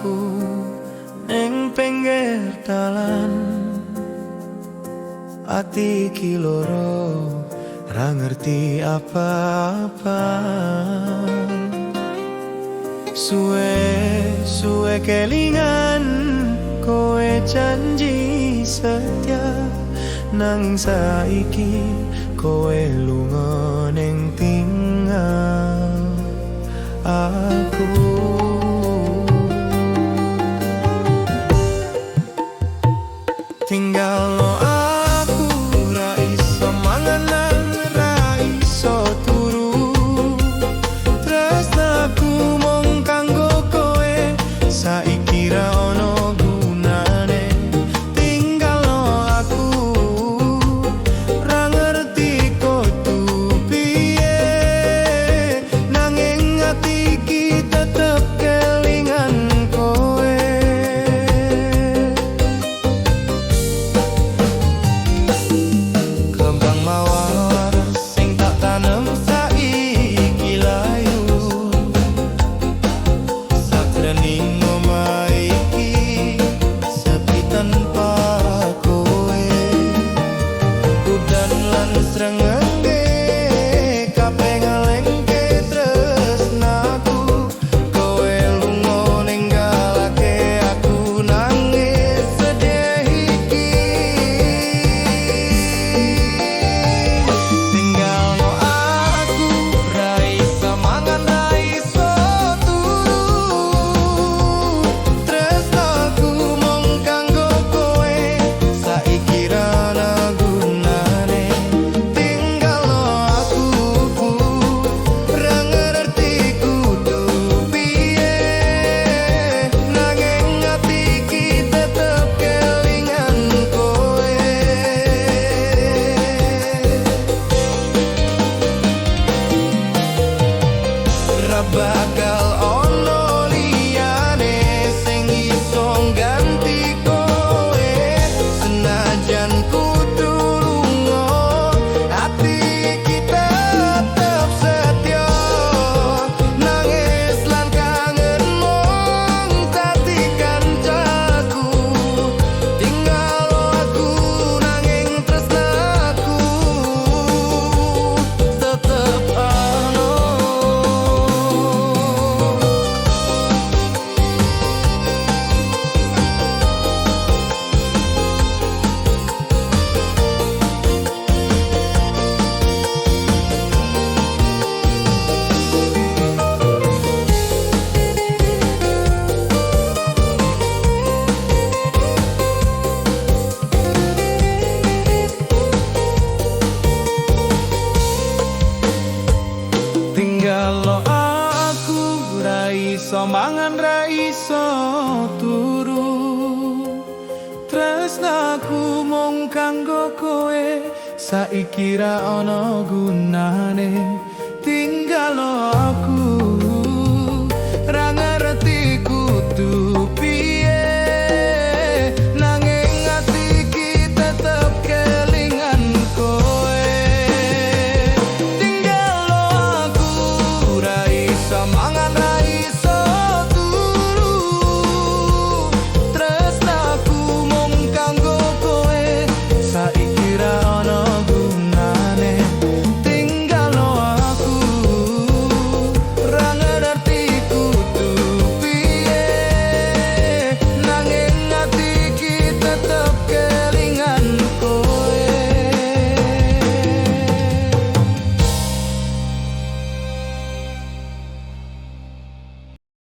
aku ning pinggir dalan, ati iki loro ra ngerti apa-apa. Suwe kelingan kowe janji setia, nang saiki kowe lunga ning tinggal aku. Tinggal lo aku, ra iso manganan, ra iso turu. Tresnaku mung kanggo kowe, saiki ra ono gunane. Tinggal lo aku, ra ngerti kudu piye, nanging ati iki tetep kelingan kowe. Kembang mawar sing tak tanem saiki layu, saklening omah iki sepi tanpa kowe. Udan lan srengenge kabeh ngalengke tresnaku, kowe lunga ninggalake aku nangis sedih iki. Tinggal lo aku, ra iso mangan, ra iso turu. Tresnaku mung kanggo kowe, saiki ra ana gunane. Tinggal lo aku, ra ngerti kudu piye, nanging ati iki tetep kelingan kowe. Ra bakal ono liyane sing iso ngganti kowe, senajan kudu lunga, ati iki tetep setya. Nangis lan kangen mung dadi kancaku. Tinggal aku nanging tresnaku tetep ono. Tinggal lo aku, ra iso mangan, ra iso turu. Tresnaku mung kanggo kowe, saiki ra ono gunane. Tinggal lo aku.